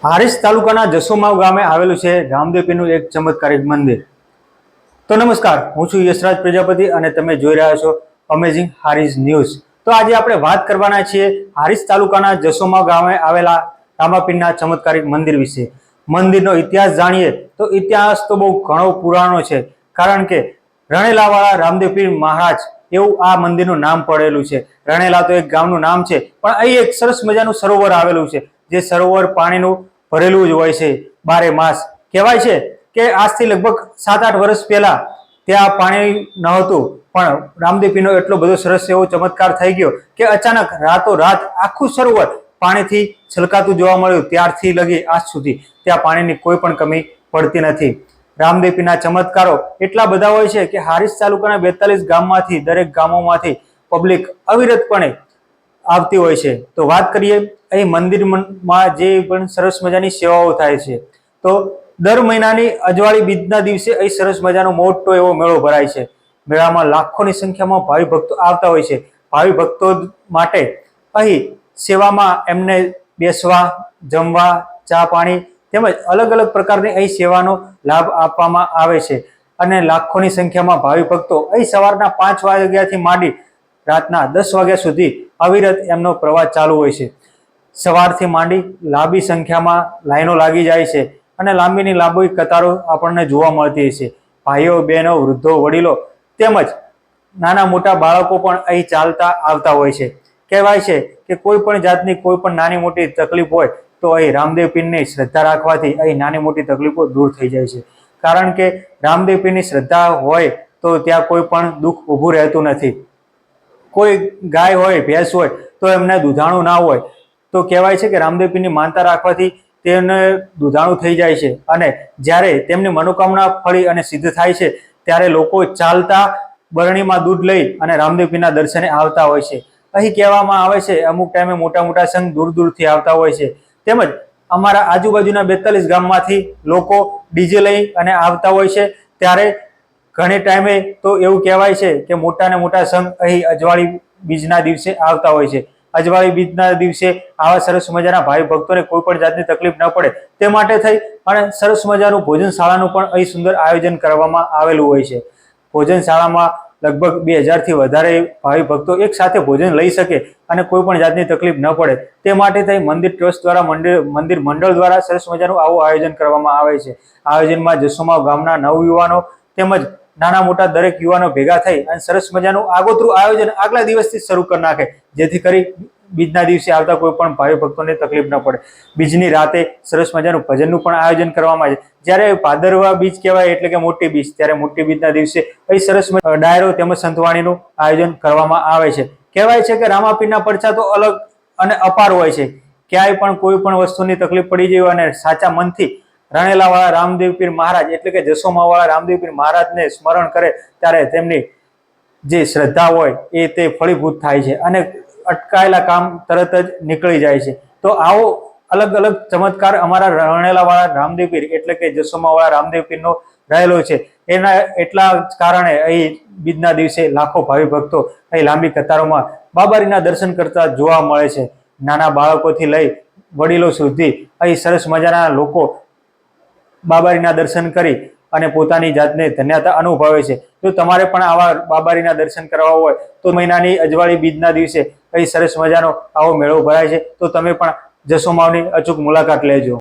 હારીજ તાલુકાના જસોમાવ ગામે આવેલું છે રામદેવપીરનું એક ચમત્કારિક મંદિર। તો નમસ્કાર, હું છું યશરાજ પ્રજાપતિ અને તમે જોઈ રહ્યા છો અમેઝિંગ હારીજ ન્યૂઝ। તો આજે આપણે વાત કરવાના છીએ હારીજ તાલુકાના જસોમાવ ગામે આવેલા રામાપીરના ચમત્કારિક મંદિર વિશે। મંદિરનો ઇતિહાસ જાણીએ તો ઇતિહાસ તો બહુ ઘણો પુરાણો છે, કારણ કે રણેલાવાળા રામદેવપીર મહારાજ એવું આ મંદિરનું નામ પડેલું છે। રણેલા તો એક ગામનું નામ છે, પણ અહીં એક સરસ મજાનું સરોવર આવેલું છે, જે સરોવર પાણીનું ભરેલું જ હોય છે બારે માસ। કહેવાય છે કે આજથી લગભગ 7-8 વર્ષ પહેલા ત્યાં પાણી નહોતું, પણ રામદેવપીરનો એટલો બધો સરસ એવો ચમત્કાર થઈ ગયો કે અચાનક રાતોરાત આખું સરોવર પાણીથી છલકાતું જોવા મળ્યું। ત્યારથી લગી આજ સુધી ત્યાં પાણીની કોઈ પણ કમી પડતી નથી। રામદેવપીરના ચમત્કારો એટલા બધા હોય છે કે હારીજ તાલુકાના 42 ગામમાંથી, દરેક ગામોમાંથી પબ્લિક અવિરતપણે આવતી હોય છે। તો વાત કરીએ અહીં મંદિરમાં જે પણ સરસ મજાની સેવાઓ થાય છે, તો દર મહિનાની અજવાળી બીજના દિવસે અહીં સરસ મજાનો મોટો એવો મેળો ભરાય છે। મેળામાં લાખોની સંખ્યામાં ભાવિ ભક્તો આવતા હોય છે। ભાવિ ભક્તો માટે અહીં સેવામાં એમને બેસવા, જમવા, ચા પાણી તેમજ અલગ અલગ પ્રકારની અહીં સેવાનો લાભ આપવામાં આવે છે। અને લાખોની સંખ્યામાં ભાવિ ભક્તો અહીં સવારના 5 વાગ્યાથી માંડી રાતના 10 વાગ્યા સુધી અવિરત એમનો પ્રવાસ ચાલુ હોય છે। સવારથી માંડી લાંબી સંખ્યામાં લાઈનો લાગી જાય છે અને લાંબીની લાંબી કતારો આપણને જોવા મળતી છે। ભાઈઓ, બહેનો, વૃદ્ધો, વડીલો તેમજ નાના મોટા બાળકો પણ અહીં ચાલતા આવતા હોય છે। કહેવાય છે કે કોઈ પણ જાતની કોઈ પણ નાની મોટી તકલીફ હોય તો અહીં રામદેવપીરની શ્રદ્ધા રાખવાથી અહીં નાની મોટી તકલીફો દૂર થઈ જાય છે, કારણ કે રામદેવપીરની શ્રદ્ધા હોય તો ત્યાં કોઈ પણ દુઃખ ઊભું રહેતું નથી। કોઈ ગાય હોય, ભેંસ હોય તો એમને દુધાણું ના હોય તો કહેવાય છે કે રામદેવપીરની માનતા રાખવાથી તેને દુધાણું થઈ જાય છે, અને જ્યારે તેમની મનોકામના ફળી અને સિદ્ધ થાય છે ત્યારે લોકો ચાલતા બરણીમાં દૂધ લઈ અને રામદેવપીરના દર્શને આવતા હોય છે। અહીં કહેવામાં આવે છે અમુક ટાઈમે મોટા મોટા સંઘ દૂર દૂરથી આવતા હોય છે, તેમજ અમારા આજુબાજુના 42 ગામમાંથી લોકો ડીજે લઈ અને આવતા હોય છે। ત્યારે ઘણી ટાઈમે તો એવું કહેવાય છે કે મોટા ને મોટા સંઘ અહીં અજવાળી બીજના દિવસે આવતા હોય છે। અજવાળી બીજના દિવસે આવા સરસ મજાના ભાવિ ભક્તોને કોઈ પણ જાતની તકલીફ ન પડે તે માટે થઈ અને સરસ મજાનું ભોજનશાળાનું પણ અહીં સુંદર આયોજન કરવામાં આવેલું હોય છે। ભોજનશાળામાં લગભગ 2000 થી વધારે ભાવિ ભક્તો એક સાથે ભોજન લઈ શકે અને કોઈ પણ જાતની તકલીફ ન પડે તે માટે થઈ મંદિર ટ્રસ્ટ દ્વારા, મંદિર મંડળ દ્વારા સરસ મજાનું આવું આયોજન કરવામાં આવે છે। આયોજનમાં જસોમાવ ગામના નવયુવાનો તેમજ નાના મોટા દરેક યુવાનો ભેગા થઈ અને સરસ મજાનું આગોતરું આયોજન આગલા દિવસથી શરૂ કરી નાખે, જેથી કરી બીજના દિવસે આવતા કોઈ પણ ભાવિ ભક્તોને તકલીફ ન પડે। બીજની રાતે સરસ મજાનું ભજનનું પણ આયોજન કરવામાં આવે છે। જ્યારે ભાદરવા બીજ કહેવાય એટલે કે મોટી બીજ, ત્યારે મોટી બીજના દિવસે અહીં સરસ ડાયરો તેમજ સંતવાણીનું આયોજન કરવામાં આવે છે। કહેવાય છે કે રામાપીરના પરચા તો અલગ અને અપાર હોય છે। ક્યાંય પણ કોઈ પણ વસ્તુની તકલીફ પડી જાય અને સાચા મનથી રણેલાવાળા રામદેવપીર મહારાજ એટલે કે જસોમાવાળા રામદેવપીર મહારાજને સ્મરણ કરે ત્યારે તેમની જે શ્રદ્ધા હોય એ તે ફળીભૂત થાય છે અને અટકાયેલા કામ તરત જ નીકળી જાય છે। તો આવો અલગ અલગ ચમત્કાર અમારા રણેલાવાળા રામદેવપીર એટલે કે જસોમાવાળા રામદેવપીરનો રહેલો છે। એના એટલા કારણે અહીં બીજના દિવસે લાખો ભાવિ ભક્તો અહીં લાંબી કતારોમાં બાબારીના દર્શન કરતા જોવા મળે છે। નાના બાળકોથી લઈ વડીલો સુધી અહીં સરસ મજાના લોકો બાબારીના દર્શન કરી અને પોતાની જાતને ધન્યતા અનુભવે છે। જો તમારે પણ આવા બાબારીના દર્શન કરવા હોય તો મહિનાની અજવાળી બીજના દિવસે અહીં સરસ મજાનો આવો મેળો ભરાય છે, તો તમે પણ જસોમાવની અચૂક મુલાકાત લેજો।